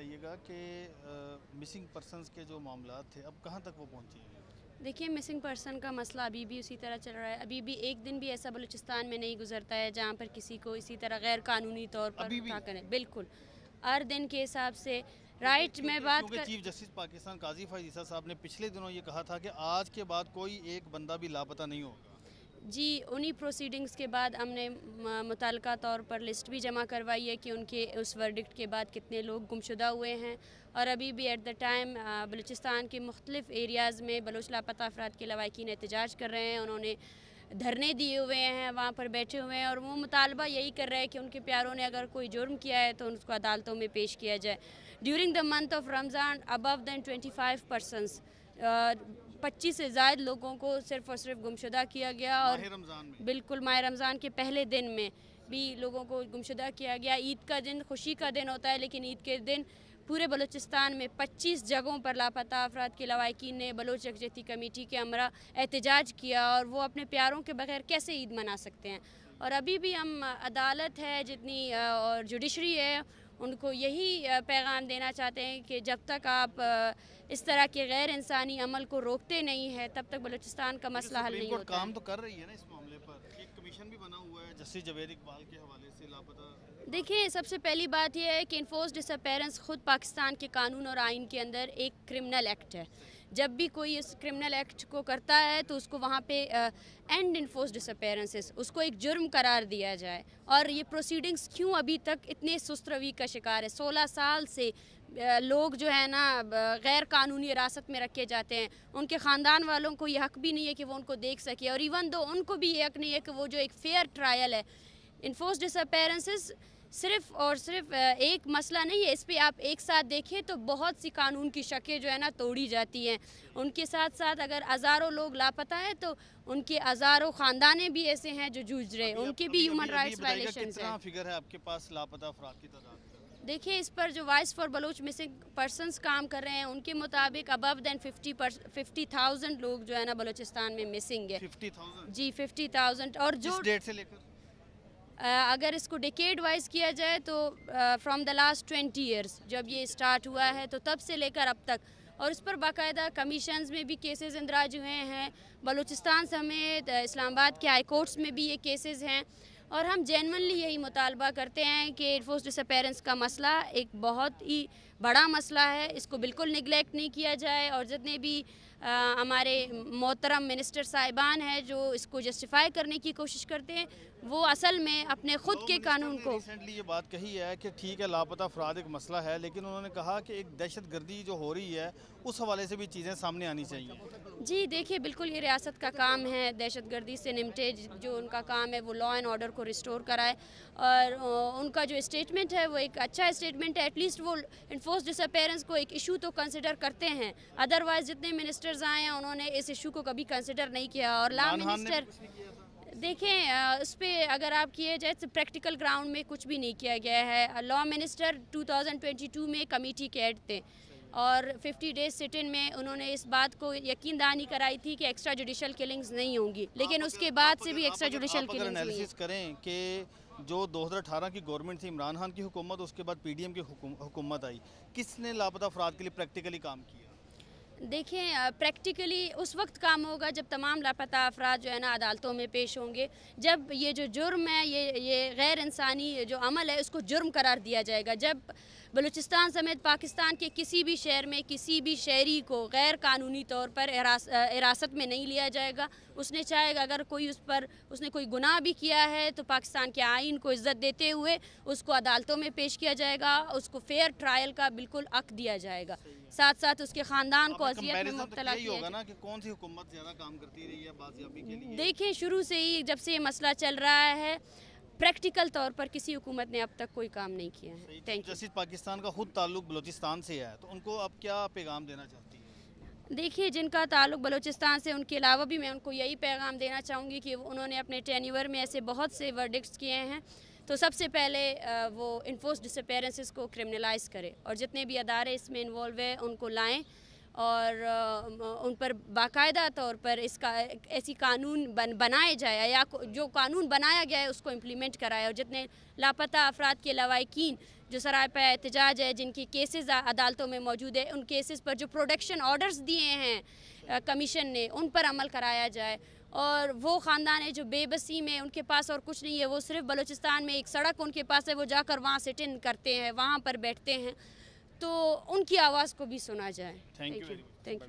बताइएगा कि missing persons के जो मामला थे अब कहाँ तक वो पहुँचे हैं? देखिए, मिसिंग पर्सन का मसला अभी भी उसी तरह चल रहा है। अभी भी एक दिन भी ऐसा बलूचिस्तान में नहीं गुजरता है जहाँ पर किसी को इसी तरह गैर कानूनी तौर पर अभी भी उठा कर, बिल्कुल हर दिन के हिसाब से। राइट, मैं बात क्योंकि कर चीफ जस्टिस पाकिस्तान काजी फायद ईसा साहब ने पिछले दिनों ये कहा था कि आज के बाद कोई एक बंदा भी लापता नहीं होगा। जी, उन्हीं प्रोसीडिंग्स के बाद हमने मुतल्लिका तौर पर लिस्ट भी जमा करवाई है कि उनके उस वर्डिक्ट के बाद कितने लोग गुमशुदा हुए हैं। और अभी भी एट द टाइम बलूचिस्तान के मुख्तलिफ एरियाज़ में बलोच लापता अफराद के लवाकिन एहतजाज कर रहे हैं। उन्होंने धरने दिए हुए हैं, वहाँ पर बैठे हुए हैं और वो मुतालबा यही कर रहे हैं कि उनके प्यारों ने अगर कोई जुर्म किया है तो उसको अदालतों में पेश किया जाए। During the month of Ramzan above than 25 persons 25 से ज़ायद लोगों को सिर्फ़ और सिर्फ गुमशुदा किया गया। और रमज़ान में बिल्कुल माह रमज़ान के पहले दिन में भी लोगों को गुमशुदा किया गया। ईद का दिन खुशी का दिन होता है, लेकिन ईद के दिन पूरे बलूचिस्तान में 25 जगहों पर लापता अफराद के लवाकिन ने बलोच यकजहती कमेटी के हमरा एहतजाज किया और वो अपने प्यारों के बगैर कैसे ईद मना सकते हैं। और अभी भी हम अदालत है जितनी और जुडिशरी है उनको यही पैगाम देना चाहते हैं कि जब तक आप इस तरह के गैर इंसानी अमल को रोकते नहीं है तब तक बलूचिस्तान का मसला हल नहीं होता काम है। तो कर रही है ना इस मामले पर, एक कमीशन भी बना हुआ है जस्टिस जवेद इकबाल के हवाले से लापता। देखिए, सबसे पहली बात यह है कि इन्फोर्स डिसअपेरेंस खुद पाकिस्तान के कानून और आइन के अंदर एक क्रिमिनल एक्ट है। जब भी कोई इस क्रिमिनल एक्ट को करता है तो उसको वहाँ पे एंड इन्फोर्स डिसअपेरेंसेस उसको एक जुर्म करार दिया जाए। और ये प्रोसीडिंग्स क्यों अभी तक इतने सुस्त रवि का शिकार है? 16 साल से लोग जो है ना गैर कानूनी हिरासत में रखे जाते हैं। उनके ख़ानदान वालों को ये हक़ भी नहीं है कि वो उनको देख सके, और इवन दो उनको भी ये हक़ नहीं है कि वो जो एक फेयर ट्रायल है। इन्फोर्स डिसअपेरेंसेस सिर्फ और सिर्फ एक मसला नहीं है, इस पे आप एक साथ देखें तो बहुत सी कानून की शकें जो है ना तोड़ी जाती हैं। उनके साथ साथ अगर हज़ारों लोग लापता है तो उनके हज़ारों ख़ानदाने भी ऐसे हैं जो जूझ रहे हैं, उनके भी ह्यूमन राइट्स वायलेशंस हैं। फिगर है आपके पास लापता अफराद की तादाद का? देखिए, इस पर जो voice for Baloch missing persons काम कर रहे हैं उनके मुताबिक अबव दैन 50,000 लोग जो है ना बलूचिस्तान में मिसिंग है। 50,000 जी, 50,000। और जो डेट से लेकर अगर इसको डिकेड वाइज किया जाए तो फ्रॉम द लास्ट 20 ईयर्स जब ये स्टार्ट हुआ है तो तब से लेकर अब तक। और इस पर बाकायदा कमीशंस में भी केसेस इंदराज हुए हैं, बलूचिस्तान समेत इस्लामाबाद के हाई कोर्ट्स में भी ये केसेस हैं। और हम जेन्युइनली यही मुतालबा करते हैं कि इन्फोर्स डिसअपेरेंस का मसला एक बहुत ही बड़ा मसला है, इसको बिल्कुल निगलेक्ट नहीं किया जाए। और जितने भी हमारे मोहतरम मिनिस्टर साहिबान हैं जो इसको जस्टिफाई करने की कोशिश करते हैं, वो असल में अपने ख़ुद के कानून को रिसेंटली ये बात कही है कि ठीक है लापता अफराद एक मसला है, लेकिन उन्होंने कहा कि एक दहशत गर्दी जो हो रही है उस हवाले से भी चीज़ें सामने आनी चाहिए। जी देखिए, बिल्कुल ये रियासत का काम है दहशत गर्दी से निपटे। जो उनका काम है वो लॉ एंड ऑर्डर को रिस्टोर कराए। और उनका जो स्टेटमेंट है वो एक अच्छा स्टेटमेंट है। एटलीस्ट वो इन्फोर्स डिसअपेरेंस को एक इशू तो कंसिडर करते हैं। अदरवाइज जितने मिनिस्टर्स आए हैं उन्होंने इस इशू को कभी कंसिडर नहीं किया। और लॉ मिनिस्टर देखें, उस पर अगर आप किए जाए तो प्रैक्टिकल ग्राउंड में कुछ भी नहीं किया गया है। लॉ मिनिस्टर 2022 में कमेटी के हेड थे और 50 डेज सिट इन में उन्होंने इस बात को यकीन दहानी कराई थी कि एक्स्ट्रा जुडिशल किलिंग्स नहीं होंगी, लेकिन उसके बाद से भी एक्स्ट्रा जुडिशल किलिंग्स हुई हैं। करें कि जो 2018 की गवर्नमेंट थी, इमरान खान की हुकूमत, उसके बाद पीडीएम की हुकूमत आई, किसने लापता अफराद के लिए प्रैक्टिकली काम किया? देखें, प्रैक्टिकली उस वक्त काम होगा जब तमाम लापता अफराद जो है ना अदालतों में पेश होंगे। जब ये जो जुर्म है, ये गैर इंसानी जो अमल है उसको जुर्म करार दिया जाएगा। जब बलूचिस्तान समेत पाकिस्तान के किसी भी शहर में किसी भी शहरी को गैर कानूनी तौर पर हिरासत में नहीं लिया जाएगा। उसने चाहे अगर कोई उसने कोई गुनाह भी किया है तो पाकिस्तान के आइन को इज़्ज़त देते हुए उसको अदालतों में पेश किया जाएगा, उसको फेयर ट्रायल का बिल्कुल हक दिया जाएगा। साथ साथ उसके ख़ानदान को अज़ियत में मुब्तला किया होगा ना कि कौन सी हुकूमत ज़्यादा काम करती रही है बाजियाबी के लिए। देखिए, शुरू से ही जब से ये मसला चल रहा है प्रैक्टिकल तौर पर किसी हुकूमत ने अब तक कोई काम नहीं किया है। Thank you. जैसे पाकिस्तान का खुद ताल्लुक बलूचिस्तान से है तो उनको अब क्या पैगाम देना चाहती है? देखिए, जिनका ताल्लुक बलूचिस्तान से उनके अलावा भी मैं उनको यही पैगाम देना चाहूँगी कि उन्होंने अपने टेन्यूर में ऐसे बहुत से वर्डिक्ट्स किए हैं। तो सबसे पहले वो इन्फोर्स डिसअपेरेंसेस को क्रिमिनलाइज करे और जितने भी अदारे इसमें इन्वॉल्व है उनको लाएं और उन पर बाकायदा तौर पर इसका ऐसी कानून बनाए जाए, या जो कानून बनाया गया है उसको इम्प्लीमेंट कराए। और जितने लापता अफराद के लवाहिकीन जो सरापा एहतजाज है, जिनकी केसेस अदालतों में मौजूद है, उन केसेस पर जो प्रोटेक्शन ऑर्डर्स दिए हैं कमीशन ने, उन पर अमल कराया जाए। और वो ख़ानदान है जो बेबसी में, उनके पास और कुछ नहीं है, वो सिर्फ बलूचिस्तान में एक सड़क उनके पास है, वो जाकर वहाँ सिट इन करते हैं, वहाँ पर बैठते हैं, तो उनकी आवाज़ को भी सुना जाए। Thank you. Thank you.